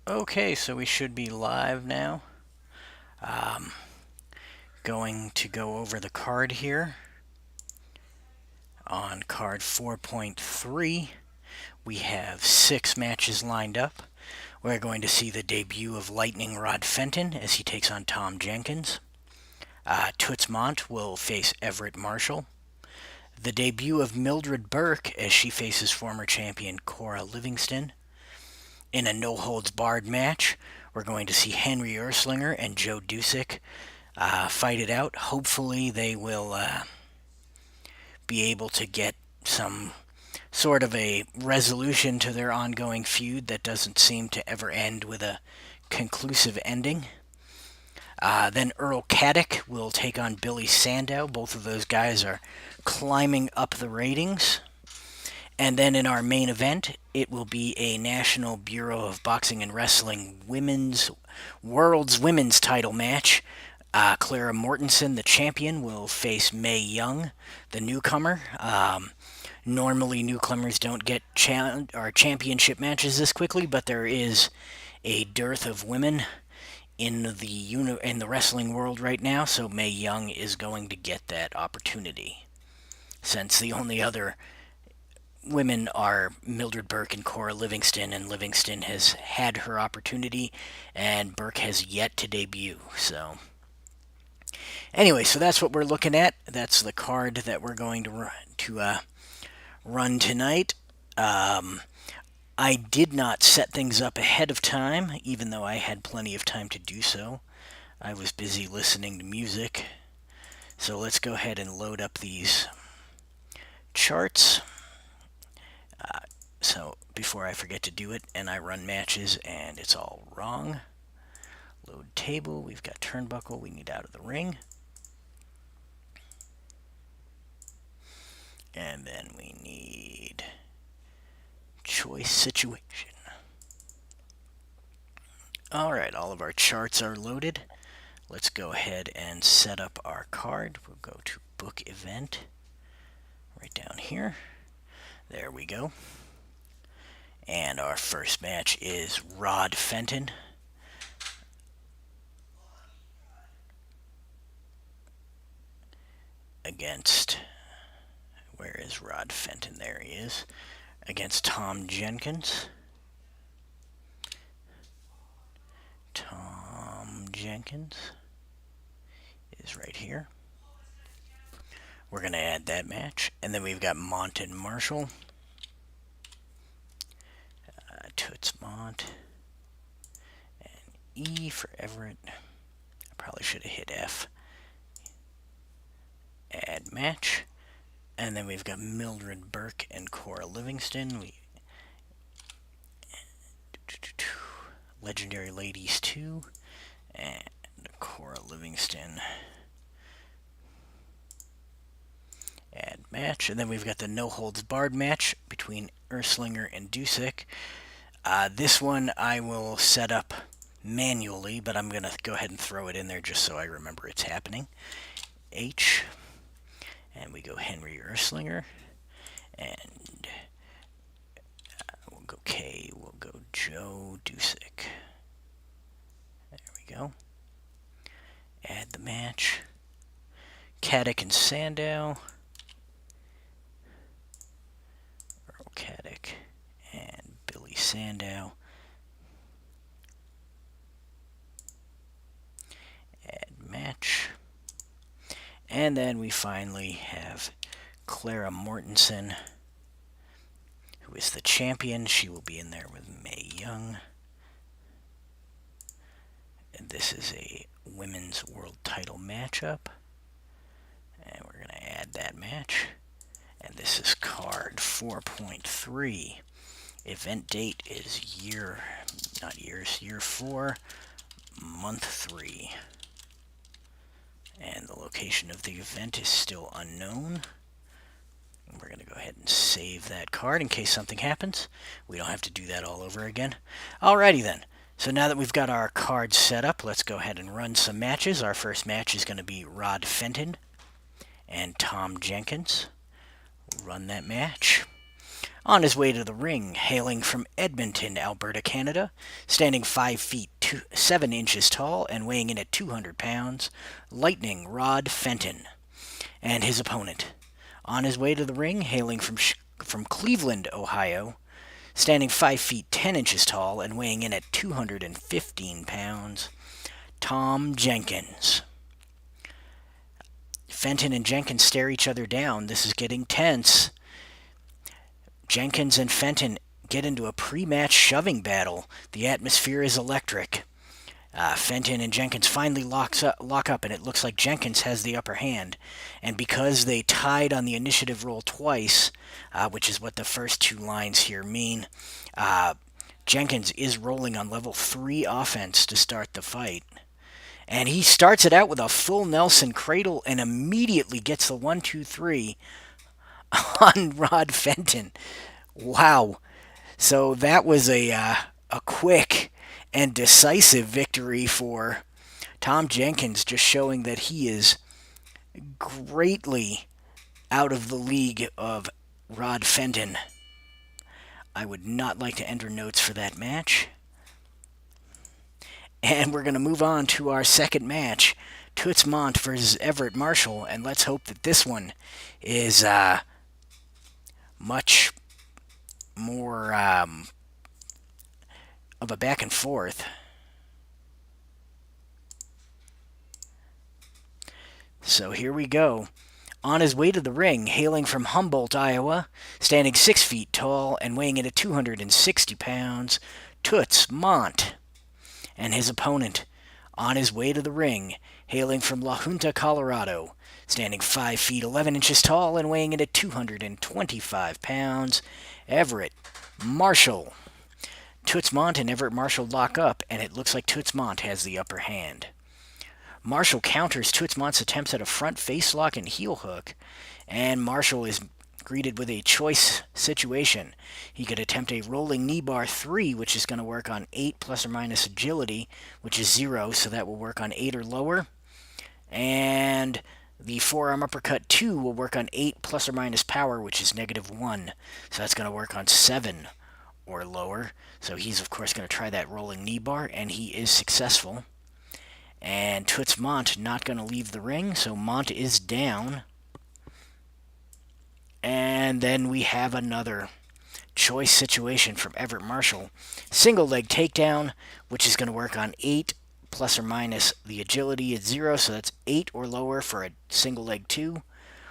Okay, so we should be live now. Um, Going to go over the card here. On card 4.3, we have 6 matches lined up. We're going to see the debut of Lightning Rod Fenton as he takes on Tom Jenkins. Toots Mondt will face Everett Marshall. The debut of Mildred Burke as she faces former champion Cora Livingston. In a no-holds-barred match, we're going to see Henry Irslinger and Joe Dusek fight it out. Hopefully, they will be able to get some sort of a resolution to their ongoing feud that doesn't seem to ever end with a conclusive ending. Then Earl Caddock will take on Billy Sandow. Both of those guys are climbing up the ratings. And then in our main event, it will be a National Bureau of Boxing and Wrestling World's Women's title match. Clara Mortenson, the champion, will face Mae Young, the newcomer. Normally, newcomers don't get championship matches this quickly, but there is a dearth of women in the wrestling world right now, so Mae Young is going to get that opportunity. Since the only other women are Mildred Burke and Cora Livingston, and Livingston has had her opportunity, and Burke has yet to debut. So, anyway, so that's what we're looking at. That's the card that we're going to run tonight. I did not set things up ahead of time, even though I had plenty of time to do so. I was busy listening to music. So let's go ahead and load up these charts. So before I forget to do it and I run matches and it's all wrong. Load table, we've got turnbuckle, we need out of the ring. And then we need choice situation. Alright, all of our charts are loaded. Let's go ahead and set up our card. We'll go to book event right down here. There we go. And our first match is Rod Fenton against, where is Rod Fenton? There he is. Against Tom Jenkins. Tom Jenkins is right here. We're going to add that match. And then we've got Mondt and Marshall. Toots Mondt. And E for Everett. I probably should have hit F. Add match. And then we've got Mildred Burke and Cora Livingston. Legendary Ladies 2. And Cora Livingston. Add match. And then we've got the no-holds-barred match between Irslinger and Dusek. This one I will set up manually, but I'm going to go ahead and throw it in there just so I remember it's happening. H. And we go Henry Irslinger. And we'll go K. We'll go Joe Dusek. There we go. Add the match. Caddock and Sandow. Earl Caddock and Billy Sandow. Add match. And then we finally have Clara Mortenson, who is the champion. She will be in there with Mae Young. And this is a women's world title matchup. And we're going to add that match. And this is card 4.3. Event date is year 4, month 3. And the location of the event is still unknown. We're going to go ahead and save that card in case something happens. We don't have to do that all over again. Alrighty then. So now that we've got our cards set up, let's go ahead and run some matches. Our first match is going to be Rod Fenton and Tom Jenkins. Run that match. On his way to the ring, hailing from Edmonton, Alberta, Canada, standing 5 feet 7 inches tall and weighing in at 200 pounds, Lightning Rod Fenton. And his opponent. On his way to the ring, hailing from Cleveland, Ohio, standing 5 feet 10 inches tall and weighing in at 215 pounds, Tom Jenkins. Fenton and Jenkins stare each other down. This is getting tense. Jenkins and Fenton get into a pre-match shoving battle. The atmosphere is electric. Fenton and Jenkins finally lock up, and it looks like Jenkins has the upper hand. And because they tied on the initiative roll twice, which is what the first two lines here mean, Jenkins is rolling on level 3 offense to start the fight. And he starts it out with a full Nelson cradle and immediately gets the 1-2-3 on Rod Fenton. Wow. So that was a quick and decisive victory for Tom Jenkins, just showing that he is greatly out of the league of Rod Fenton. I would not like to enter notes for that match. And we're going to move on to our second match, Toots Mondt versus Everett Marshall, and let's hope that this one is much more of a back and forth. So here we go. On his way to the ring, hailing from Humboldt, Iowa, standing 6 feet tall and weighing in at 260 pounds, Toots Mondt. And his opponent, on his way to the ring, hailing from La Junta, Colorado, standing 5 feet 11 inches tall and weighing in at 225 pounds, Everett Marshall. Toots Mondt and Everett Marshall lock up, and it looks like Toots Mondt has the upper hand. Marshall counters Toots Mondt's attempts at a front face lock and heel hook, and Marshall is greeted with a choice situation. He could attempt a rolling knee bar 3, which is going to work on 8 plus or minus agility, which is 0, so that will work on 8 or lower. And the forearm uppercut 2 will work on 8 plus or minus power, which is -1. So that's going to work on 7 or lower. So he's, of course, going to try that rolling knee bar, and he is successful. And Toots Mondt not going to leave the ring, so Mondt is down. And then we have another choice situation from Everett Marshall. Single leg takedown, which is going to work on 8 plus or minus the agility at 0, so that's 8 or lower for a single leg 2.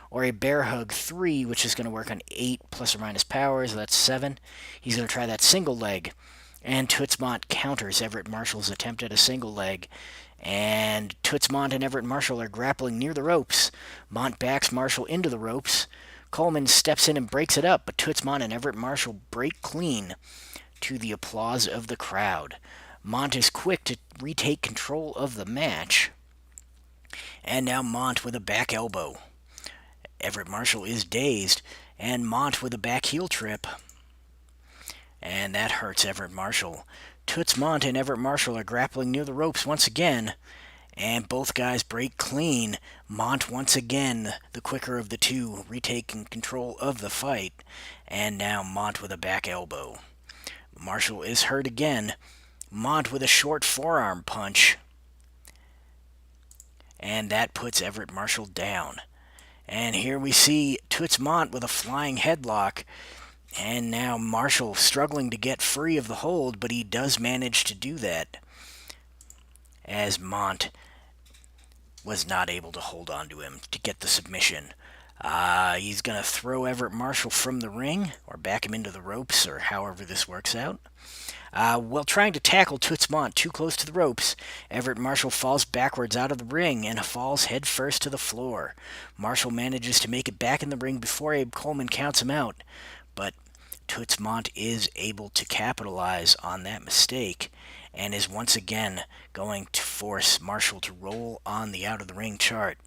Or a bear hug 3, which is going to work on 8 plus or minus power, so that's 7. He's going to try that single leg. And Toots Mondt counters Everett Marshall's attempt at a single leg. And Toots Mondt and Everett Marshall are grappling near the ropes. Mondt backs Marshall into the ropes. Coleman steps in and breaks it up, but Toots Mondt and Everett Marshall break clean to the applause of the crowd. Mondt is quick to retake control of the match. And now Mondt with a back elbow. Everett Marshall is dazed, and Mondt with a back heel trip. And that hurts Everett Marshall. Toots Mondt and Everett Marshall are grappling near the ropes once again, and both guys break clean. Mondt once again, the quicker of the two, retaking control of the fight. And now Mondt with a back elbow. Marshall is hurt again. Mondt with a short forearm punch. And that puts Everett Marshall down. And here we see Toots Mondt with a flying headlock. And now Marshall struggling to get free of the hold, but he does manage to do that, as Mondt was not able to hold on to him to get the submission. He's going to throw Everett Marshall from the ring, or back him into the ropes, or however this works out. While trying to tackle Toots Mondt too close to the ropes, Everett Marshall falls backwards out of the ring and falls headfirst to the floor. Marshall manages to make it back in the ring before Abe Coleman counts him out, but Toots Mondt is able to capitalize on that mistake and is once again going to force Marshall to roll on the out-of-the-ring chart.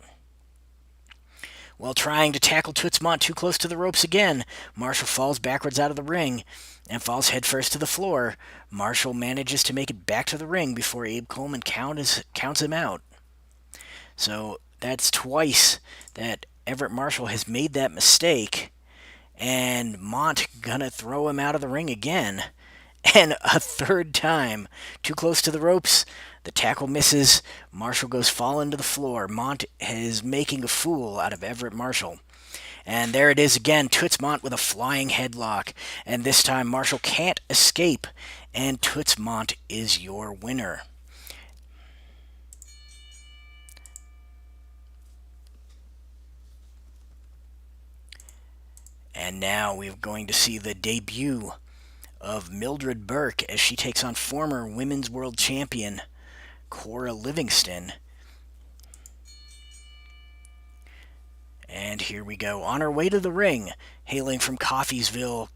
While trying to tackle Toots Mondt too close to the ropes again, Marshall falls backwards out of the ring and falls headfirst to the floor. Marshall manages to make it back to the ring before Abe Coleman counts him out. So that's twice that Everett Marshall has made that mistake, And Mondt gonna throw him out of the ring again. And a third time, too close to the ropes. The tackle misses. Marshall goes falling to the floor. Mondt is making a fool out of Everett Marshall. And there it is again, Toots Mondt with a flying headlock. And this time Marshall can't escape. And Toots Mondt is your winner. And now we're going to see the debut of Mildred Burke as she takes on former Women's World Champion Cora Livingston. And here we go. On her way to the ring, hailing from Coffeyville,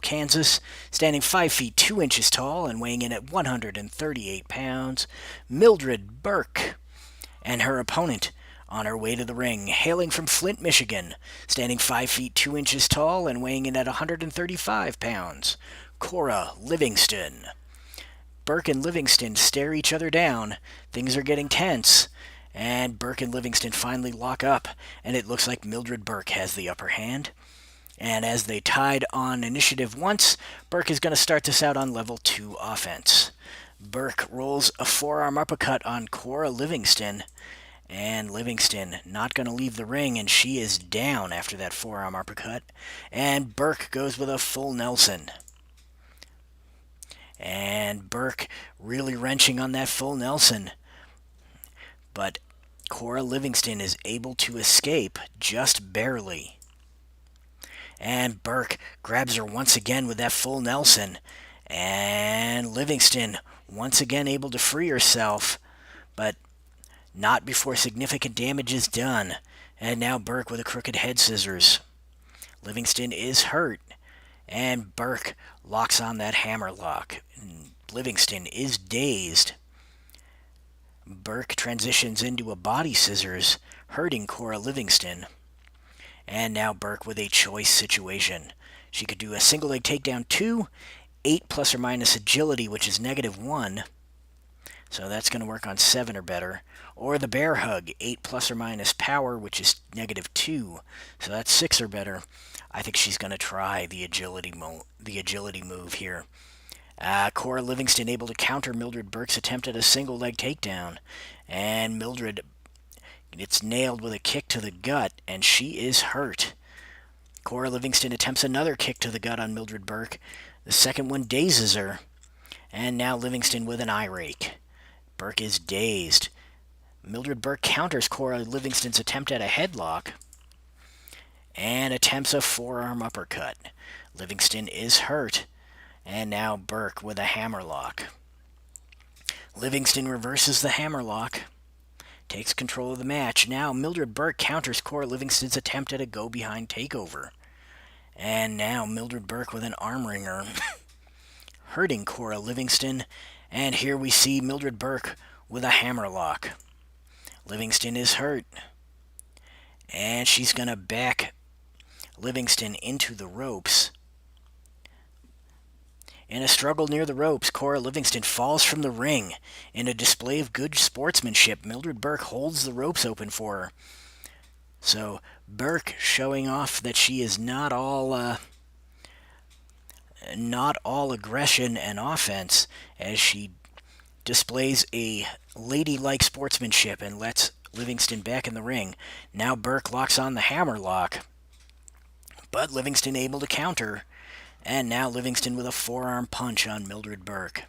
Kansas, standing 5 feet 2 inches tall and weighing in at 138 pounds, Mildred Burke. And her opponent, on her way to the ring, hailing from Flint, Michigan, standing 5 feet 2 inches tall and weighing in at 135 pounds, Cora Livingston. Burke and Livingston stare each other down. Things are getting tense. And Burke and Livingston finally lock up, and it looks like Mildred Burke has the upper hand. And as they tied on initiative once, Burke is going to start this out on level 2 offense. Burke rolls a forearm uppercut on Cora Livingston, and Livingston not going to leave the ring, and she is down after that forearm uppercut. And Burke goes with a full Nelson. And Burke really wrenching on that full Nelson. But Cora Livingston is able to escape just barely. And Burke grabs her once again with that full Nelson. And Livingston once again able to free herself, but not before significant damage is done. And now Burke with a crooked head scissors. Livingston is hurt. And Burke locks on that hammer lock. Livingston is dazed. Burke transitions into a body scissors, hurting Cora Livingston. And now Burke with a choice situation. She could do a single leg takedown 2, 8 plus or minus agility, which is -1. So that's going to work on 7 or better. Or the bear hug, 8 plus or minus power, which is -2. So that's 6 or better. I think she's going to try the agility move here. Cora Livingston able to counter Mildred Burke's attempt at a single leg takedown. And Mildred gets nailed with a kick to the gut, and she is hurt. Cora Livingston attempts another kick to the gut on Mildred Burke. The second one dazes her. And now Livingston with an eye rake. Burke is dazed. Mildred Burke counters Cora Livingston's attempt at a headlock and attempts a forearm uppercut. Livingston is hurt. And now Burke with a hammerlock. Livingston reverses the hammerlock, takes control of the match. Now Mildred Burke counters Cora Livingston's attempt at a go-behind takeover. And now Mildred Burke with an arm wringer, hurting Cora Livingston. And here we see Mildred Burke with a hammerlock. Livingston is hurt. And she's going to back Livingston into the ropes. In a struggle near the ropes, Cora Livingston falls from the ring. In a display of good sportsmanship, Mildred Burke holds the ropes open for her. So Burke showing off that she is not all aggression and offense, as she displays a ladylike sportsmanship and lets Livingston back in the ring. Now Burke locks on the hammerlock, but Livingston able to counter. And now Livingston with a forearm punch on Mildred Burke.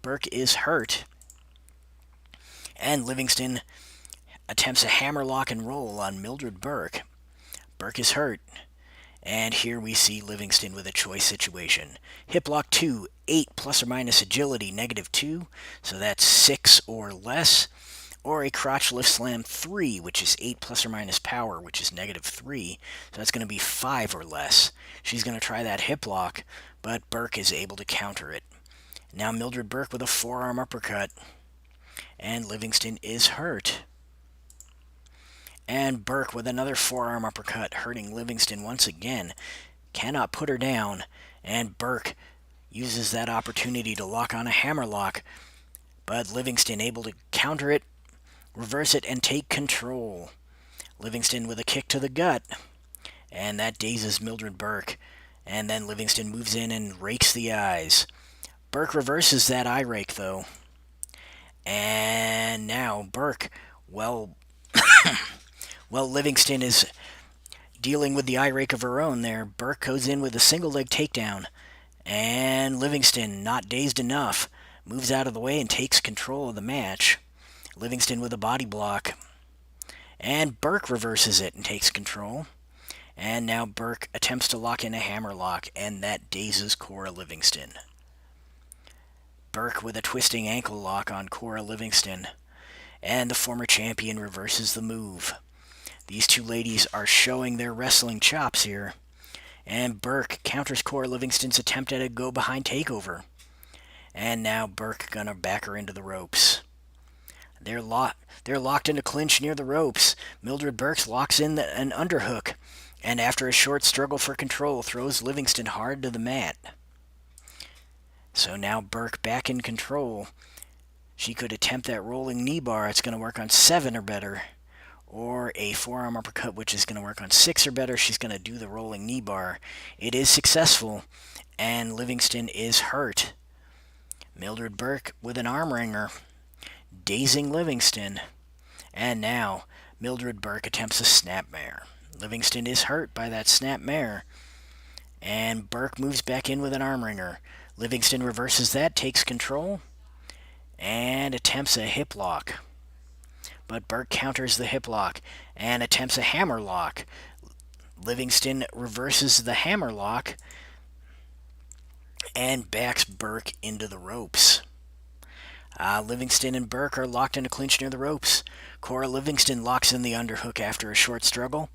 Burke is hurt. And Livingston attempts a hammerlock and roll on Mildred Burke. Burke is hurt. And here we see Livingston with a choice situation. Hip lock 2, 8 plus or minus agility, -2. So that's 6 or less. Or a crotch lift slam 3, which is 8 plus or minus power, which is -3. So that's going to be 5 or less. She's going to try that hip lock, but Burke is able to counter it. Now Mildred Burke with a forearm uppercut. And Livingston is hurt. And Burke with another forearm uppercut, hurting Livingston once again. Cannot put her down. And Burke uses that opportunity to lock on a hammerlock. But Livingston able to counter it, reverse it, and take control. Livingston with a kick to the gut. and that dazes Mildred Burke. And then Livingston moves in and rakes the eyes. Burke reverses that eye rake, though. And now Burke, well, Livingston is dealing with the eye rake of her own there. Burke goes in with a single leg takedown. And Livingston, not dazed enough, moves out of the way and takes control of the match. Livingston with a body block. And Burke reverses it and takes control. And now Burke attempts to lock in a hammerlock, and that dazes Cora Livingston. Burke with a twisting ankle lock on Cora Livingston. And the former champion reverses the move. These two ladies are showing their wrestling chops here. And Burke counters Cora Livingston's attempt at a go-behind takeover. And now Burke gonna back her into the ropes. They're locked in a clinch near the ropes. Mildred Burke locks in an underhook, and after a short struggle for control, throws Livingston hard to the mat. So now Burke back in control. She could attempt that rolling knee bar. It's going to work on 7 or better. Or a forearm uppercut, which is going to work on 6 or better. She's going to do the rolling knee bar. It is successful, and Livingston is hurt. Mildred Burke with an arm wringer, dazing Livingston. And now Mildred Burke attempts a snapmare. Livingston is hurt by that snapmare. And Burke moves back in with an arm wringer. Livingston reverses that, takes control, and attempts a hip lock. But Burke counters the hip lock and attempts a hammer lock. Livingston reverses the hammer lock and backs Burke into the ropes. Livingston and Burke are locked in a clinch near the ropes. Cora Livingston locks in the underhook after a short struggle,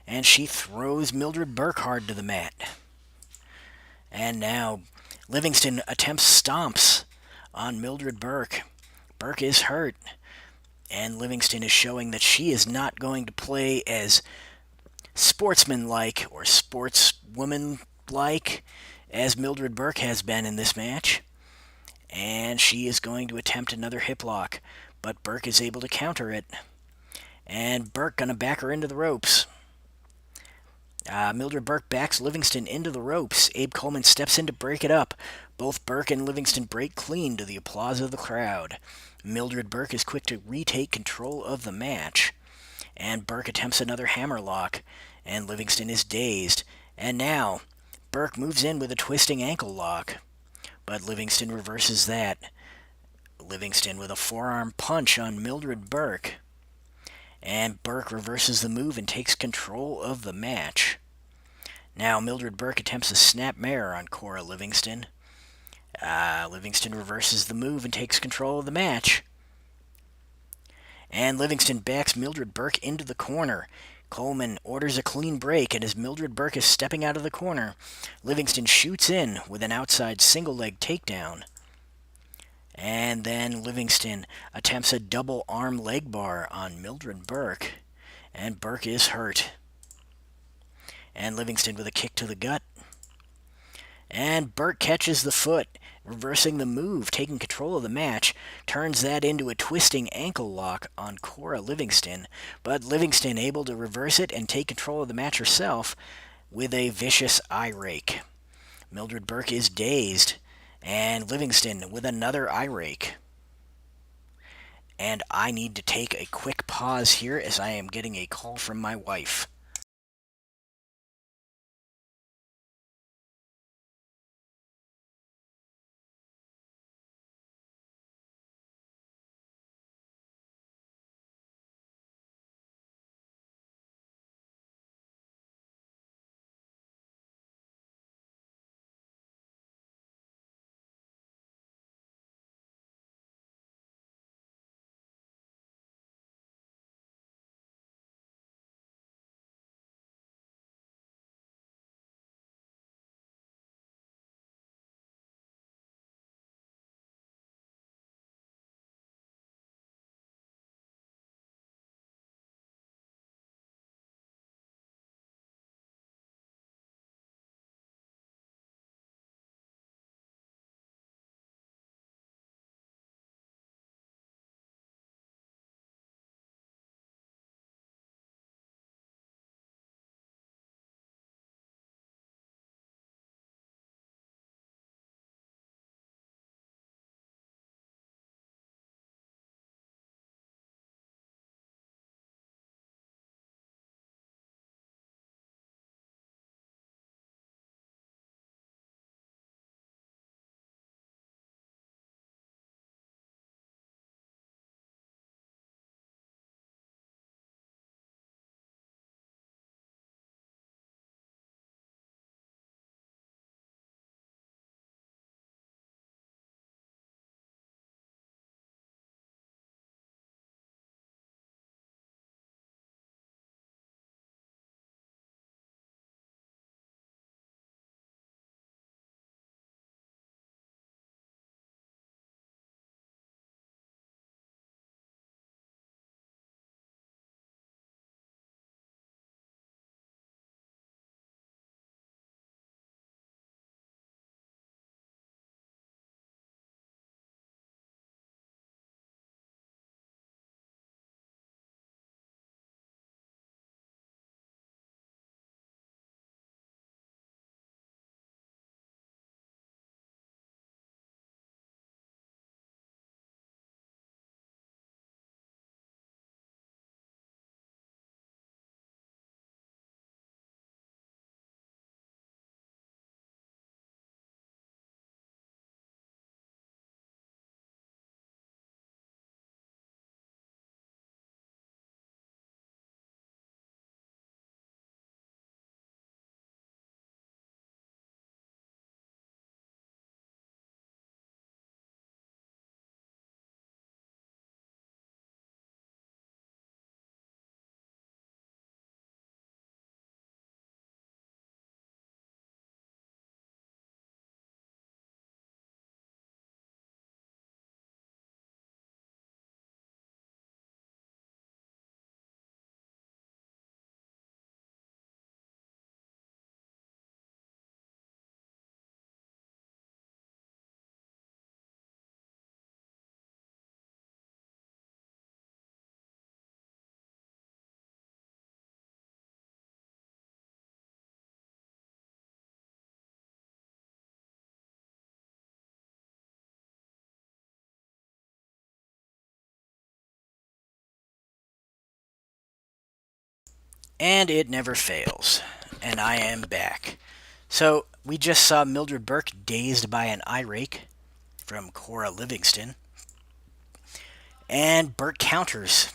and she throws Mildred Burke hard to the mat. And now Livingston attempts stomps on Mildred Burke. Burke is hurt, and Livingston is showing that she is not going to play as sportsmanlike or sportswoman-like as Mildred Burke has been in this match. And she is going to attempt another hip lock, but Burke is able to counter it. And Burke gonna back her into the ropes. Mildred Burke backs Livingston into the ropes. Abe Coleman steps in to break it up. Both Burke and Livingston break clean to the applause of the crowd. Mildred Burke is quick to retake control of the match. And Burke attempts another hammerlock, and Livingston is dazed. And now, Burke moves in with a twisting ankle lock, but Livingston reverses that. Livingston with a forearm punch on Mildred Burke. And Burke reverses the move and takes control of the match. Now Mildred Burke attempts a snapmare on Cora Livingston. Livingston reverses the move and takes control of the match. And Livingston backs Mildred Burke into the corner. Coleman orders a clean break, and as Mildred Burke is stepping out of the corner, Livingston shoots in with an outside single-leg takedown. And then Livingston attempts a double arm leg bar on Mildred Burke, and Burke is hurt. And Livingston with a kick to the gut. And Burke catches the foot, reversing the move, taking control of the match, turns that into a twisting ankle lock on Cora Livingston, but Livingston able to reverse it and take control of the match herself with a vicious eye rake. Mildred Burke is dazed, and Livingston with another eye rake. And I need to take a quick pause here as I am getting a call from my wife. And it never fails. And I am back. So, we just saw Mildred Burke dazed by an eye rake from Cora Livingston. And Burke counters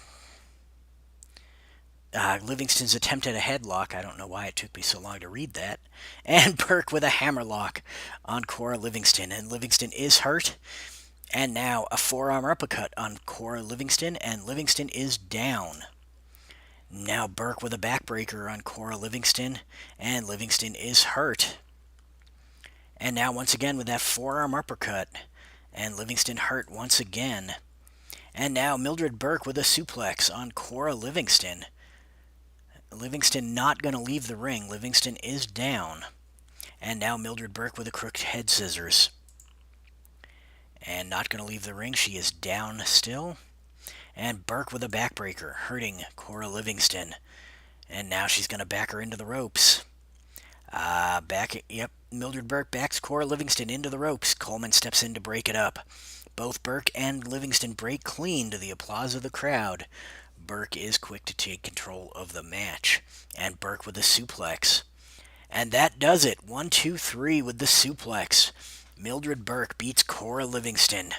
Livingston's attempt at a headlock. I don't know why it took me so long to read that. And Burke with a hammerlock on Cora Livingston. And Livingston is hurt. And now a forearm uppercut on Cora Livingston. And Livingston is down. Now Burke with a backbreaker on Cora Livingston. And Livingston is hurt. And now once again with that forearm uppercut. And Livingston hurt once again. And now Mildred Burke with a suplex on Cora Livingston. Livingston not going to leave the ring. Livingston is down. And now Mildred Burke with a crooked head scissors. And not going to leave the ring. She is down still. And Burke with a backbreaker, hurting Cora Livingston. And now she's going to back her into the ropes. Mildred Burke backs Cora Livingston into the ropes. Coleman steps in to break it up. Both Burke and Livingston break clean to the applause of the crowd. Burke is quick to take control of the match. And Burke with a suplex. And that does it. 1, 2, 3 with the suplex. Mildred Burke beats Cora Livingston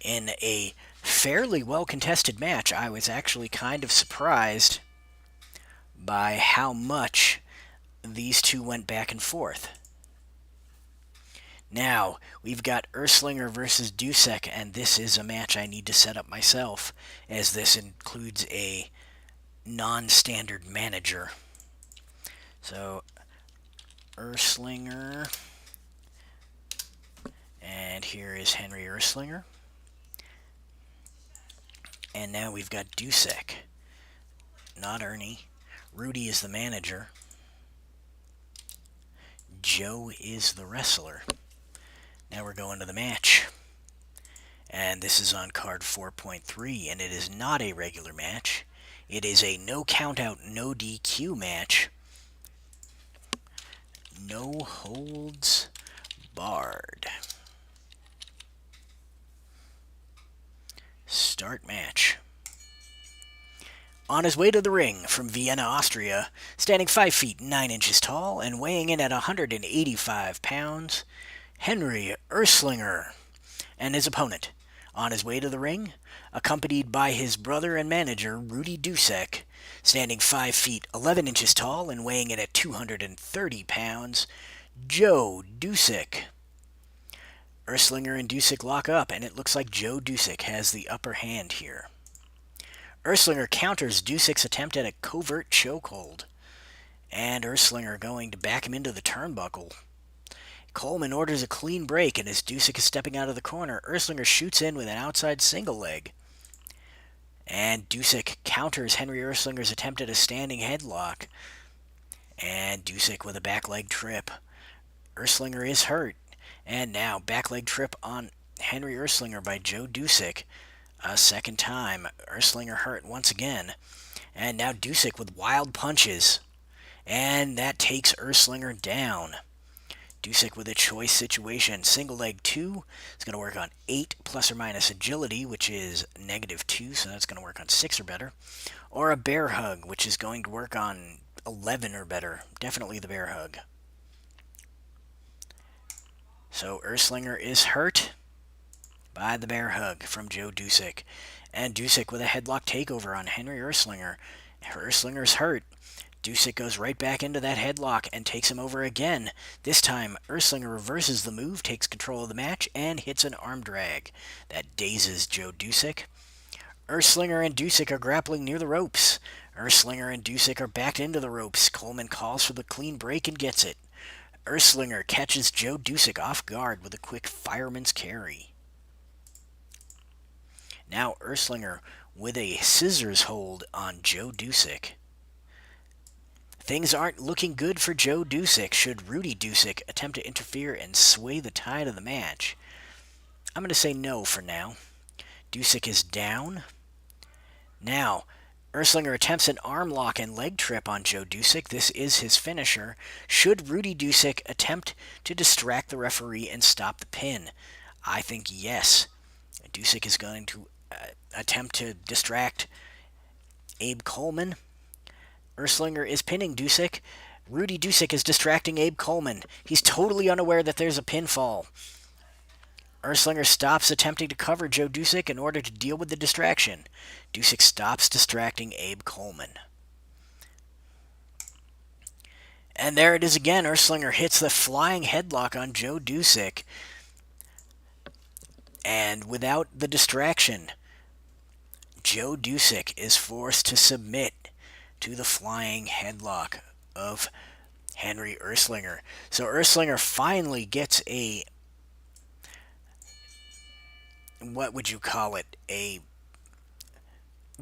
in a fairly well-contested match. I was actually kind of surprised by how much these two went back and forth. Now, we've got Irslinger versus Dusek, and this is a match I need to set up myself, as this includes a non-standard manager. So, Irslinger, and here is Henry Irslinger. And now we've got Dusek, not Ernie. Rudy is the manager. Joe is the wrestler. Now we're going to the match. And this is on card 4.3, and it is not a regular match. It is a no countout, no DQ match. No holds barred. Start match. On his way to the ring from Vienna, Austria, standing 5 feet 9 inches tall and weighing in at 185 pounds, Henry Irslinger, and his opponent. On his way to the ring, accompanied by his brother and manager, Rudy Dusek, standing 5 feet 11 inches tall and weighing in at 230 pounds, Joe Dusek. Irslinger and Dusek lock up, and it looks like Joe Dusek has the upper hand here. Irslinger counters Dusek's attempt at a covert chokehold, and Irslinger going to back him into the turnbuckle. Coleman orders a clean break, and as Dusek is stepping out of the corner, Irslinger shoots in with an outside single leg. And Dusek counters Henry Irslinger's attempt at a standing headlock. And Dusek with a back leg trip. Irslinger is hurt. And now back leg trip on Henry Irslinger by Joe Dusek. A second time. Irslinger hurt once again. And now Dusek with wild punches. And that takes Irslinger down. Dusek with a choice situation. Single leg 2 is going to work on 8 plus or minus agility, which is -2, so that's going to work on 6 or better. Or a bear hug, which is going to work on 11 or better. Definitely the bear hug. So Irslinger is hurt by the bear hug from Joe Dusek. And Dusek with a headlock takeover on Henry Irslinger. Irslinger's hurt. Dusek goes right back into that headlock and takes him over again. This time, Irslinger reverses the move, takes control of the match, and hits an arm drag. That dazes Joe Dusek. Irslinger and Dusek are grappling near the ropes. Irslinger and Dusek are backed into the ropes. Coleman calls for the clean break and gets it. Irslinger catches Joe Dusek off guard with a quick fireman's carry. Now Irslinger with a scissors hold on Joe Dusek. Things aren't looking good for Joe Dusek should Rudy Dusek attempt to interfere and sway the tide of the match. I'm going to say no for now. Dusek is down. Now, Irslinger attempts an arm lock and leg trip on Joe Dusek. This is his finisher. Should Rudy Dusek attempt to distract the referee and stop the pin? I think yes. Dusek is going to attempt to distract Abe Coleman. Irslinger is pinning Dusek. Rudy Dusek is distracting Abe Coleman. He's totally unaware that there's a pinfall. Irslinger stops attempting to cover Joe Dusek in order to deal with the distraction. Dusek stops distracting Abe Coleman. And there it is again. Irslinger hits the flying headlock on Joe Dusek. And without the distraction, Joe Dusek is forced to submit to the flying headlock of Henry Irslinger. So Irslinger finally gets a, what would you call it, a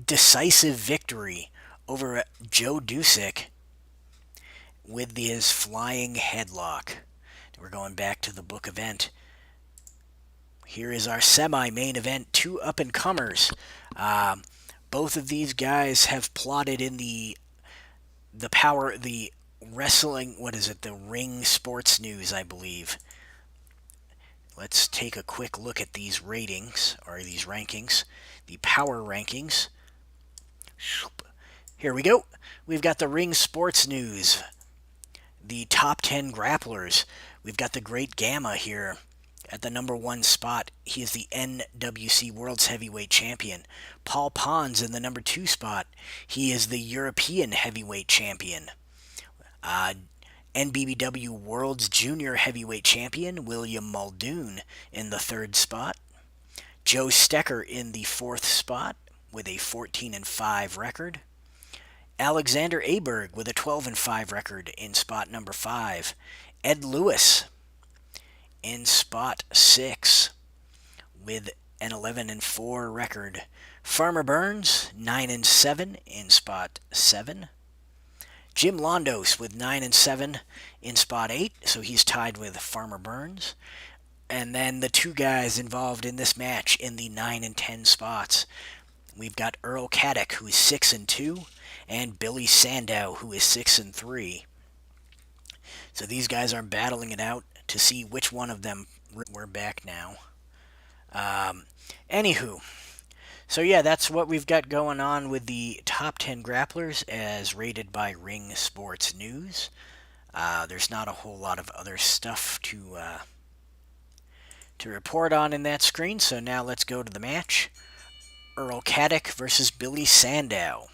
decisive victory over Joe Dusek with his flying headlock. We're going back to the book event. Here is our semi-main event, two up-and-comers. Both of these guys have plotted in the wrestling, the Ring Sports News, I believe. Let's take a quick look at these ratings, or these rankings. The power rankings. Here we go. We've got the Ring Sports News. The top 10 grapplers. We've got the Great Gamma here at the number 1 spot. He is the NWC World's Heavyweight Champion. Paul Pons in the number 2 spot. He is the European Heavyweight Champion. NBBW World's Junior Heavyweight Champion, William Muldoon, in the 3rd spot. Joe Stecker in the 4th spot with a 14-5 record. Alexander Aberg with a 12-5 record in spot number 5. Ed Lewis in spot 6 with an 11-4 record. Farmer Burns, 9-7 in spot 7. Jim Londos with 9-7 in spot 8, so he's tied with Farmer Burns. And then the two guys involved in this match in the 9 and 10 spots. We've got Earl Caddock, who is 6-2, and Billy Sandow, who is 6-3. So these guys are battling it out to see which one of them. We're back now. Anywho, so yeah, that's what we've got going on with the top 10 grapplers as rated by Ring Sports News. There's not a whole lot of other stuff to report on in that screen, so now let's go to the match. Earl Caddock versus Billy Sandow.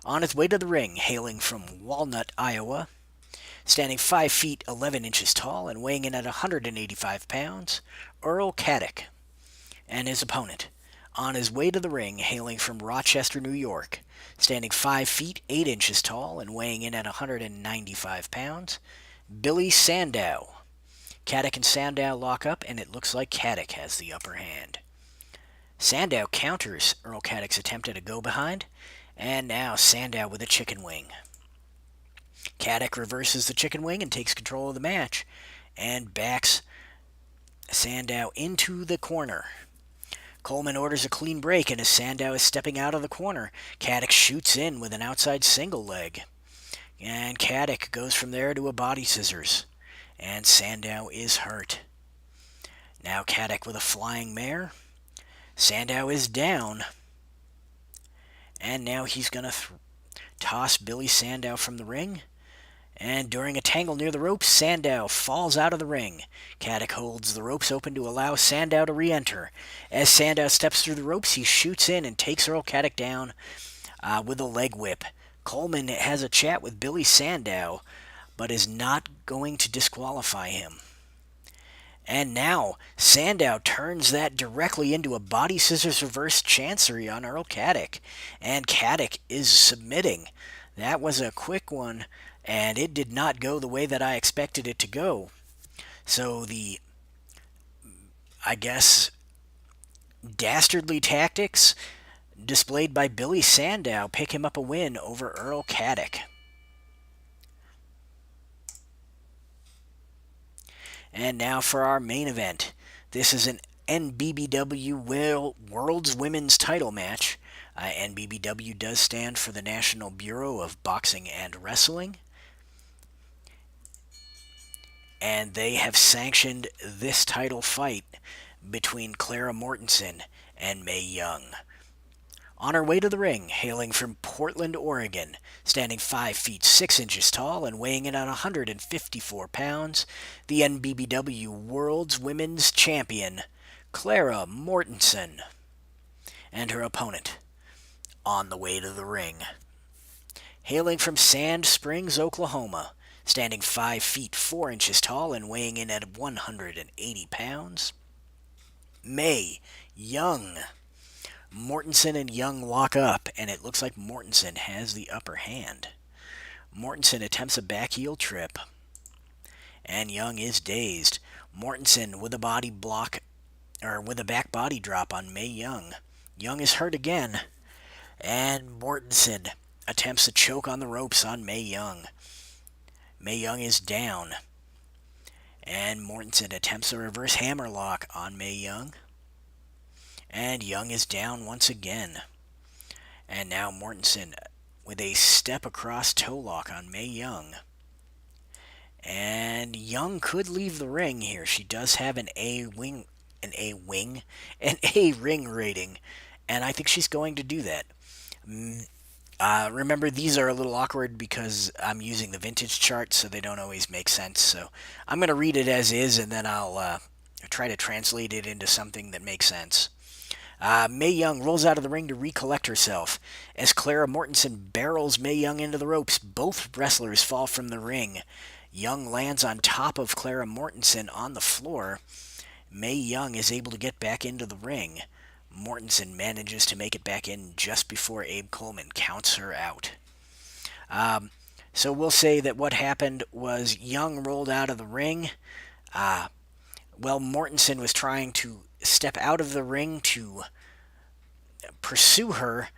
On his way to the ring, hailing from Walnut, Iowa, standing 5 feet 11 inches tall and weighing in at 185 pounds, Earl Caddock. And his opponent, on his way to the ring, hailing from Rochester, New York, standing 5 feet 8 inches tall and weighing in at 195 pounds, Billy Sandow. Caddock and Sandow lock up, and it looks like Caddock has the upper hand. Sandow counters Earl Caddock's attempt at a go-behind, and now Sandow with a chicken wing. Caddock reverses the chicken wing and takes control of the match, and backs Sandow into the corner. Coleman orders a clean break, and as Sandow is stepping out of the corner, Caddock shoots in with an outside single leg. And Caddock goes from there to a body scissors, and Sandow is hurt. Now Caddock with a flying mare. Sandow is down, and now he's going to toss Billy Sandow from the ring. And during a tangle near the ropes, Sandow falls out of the ring. Caddock holds the ropes open to allow Sandow to re-enter. As Sandow steps through the ropes, he shoots in and takes Earl Caddock down with a leg whip. Coleman has a chat with Billy Sandow, but is not going to disqualify him. And now, Sandow turns that directly into a body scissors reverse chancery on Earl Caddock. And Caddock is submitting. That was a quick one, and it did not go the way that I expected it to go. So the, I guess, dastardly tactics displayed by Billy Sandow pick him up a win over Earl Caddock. And now for our main event. This is an NBBW World's Women's Title match. NBBW does stand for the National Bureau of Boxing and Wrestling. And they have sanctioned this title fight between Clara Mortenson and Mae Young. On her way to the ring, hailing from Portland, Oregon, standing 5 feet 6 inches tall and weighing in at 154 pounds, the NBBW World's Women's Champion, Clara Mortenson, and her opponent, on the way to the ring. Hailing from Sand Springs, Oklahoma, standing 5 feet 4 inches tall and weighing in at 180 pounds, Mae Young. Mortenson and Young lock up, and it looks like Mortenson has the upper hand. Mortenson attempts a back heel trip, and Young is dazed. Mortenson with a body block, or with a back body drop on Mae Young. Young is hurt again, and Mortenson attempts a choke on the ropes on Mae Young. Mae Young is down, and Mortenson attempts a reverse hammerlock on Mae Young. And Young is down once again. And now Mortenson with a step across toe lock on Mae Young. And Young could leave the ring here. She does have an A ring rating, and I think she's going to do that. Remember, these are a little awkward because I'm using the vintage chart, so they don't always make sense. So I'm going to read it as is, and then I'll try to translate it into something that makes sense. Mae Young rolls out of the ring to recollect herself. As Clara Mortenson barrels Mae Young into the ropes, both wrestlers fall from the ring. Young lands on top of Clara Mortenson on the floor. Mae Young is able to get back into the ring. Mortenson manages to make it back in just before Abe Coleman counts her out. So we'll say that what happened was Young rolled out of the ring. Mortenson was trying to step out of the ring to pursue her.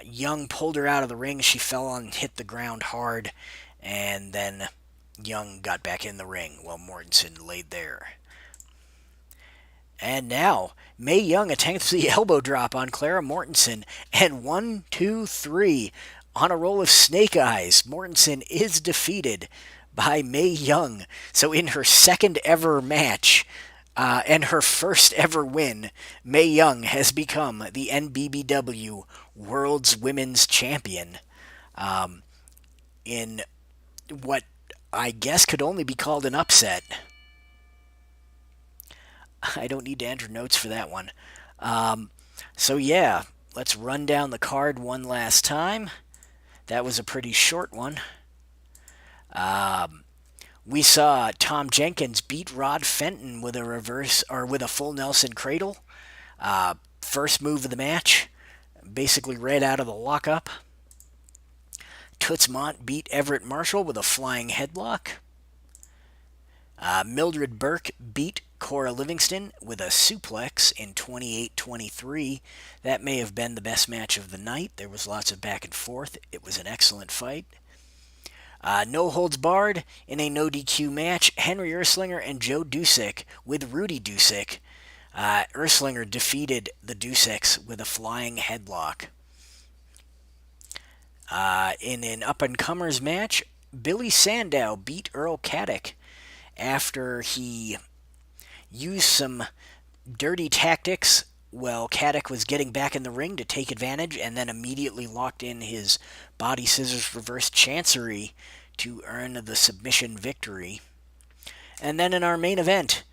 Young pulled her out of the ring. She fell and hit the ground hard, and then Young got back in the ring while Mortenson laid there. And now, Mae Young attempts the elbow drop on Clara Mortenson, and 1, 2, 3, on a roll of snake eyes, Mortenson is defeated by Mae Young. So in her second ever match, and her first ever win, Mae Young has become the NBBW World's Women's Champion in what I guess could only be called an upset. I don't need to enter notes for that one. So yeah, let's run down the card one last time. That was a pretty short one. We saw Tom Jenkins beat Rod Fenton with a full Nelson cradle. First move of the match, basically right out of the lockup. Toots Mondt beat Everett Marshall with a flying headlock. Mildred Burke beat Cora Livingston with a suplex in 28-23. That may have been the best match of the night. There was lots of back and forth. It was an excellent fight. No holds barred in a no DQ match. Henry Irslinger and Joe Dusek with Rudy Dusek. Irslinger defeated the Duseks with a flying headlock. In an up-and-comers match, Billy Sandow beat Earl Caddock after he used some dirty tactics while Caddock was getting back in the ring to take advantage, and then immediately locked in his body scissors reverse chancery to earn the submission victory. And then in our main event,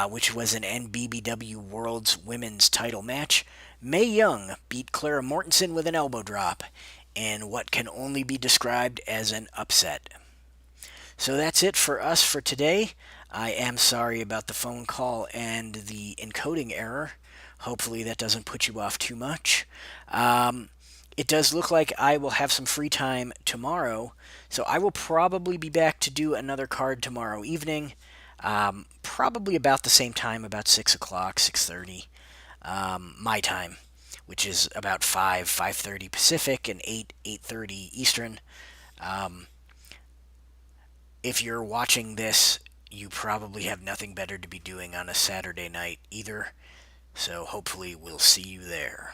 which was an NBBW World's Women's title match, Mae Young beat Clara Mortenson with an elbow drop in what can only be described as an upset. So that's it for us for today. I am sorry about the phone call and the encoding error. Hopefully that doesn't put you off too much. It does look like I will have some free time tomorrow, so I will probably be back to do another card tomorrow evening, probably about the same time, about 6 o'clock, 6:30, my time, which is about 5:30 Pacific, and 8:30 Eastern. If you're watching this, you probably have nothing better to be doing on a Saturday night either, so hopefully we'll see you there.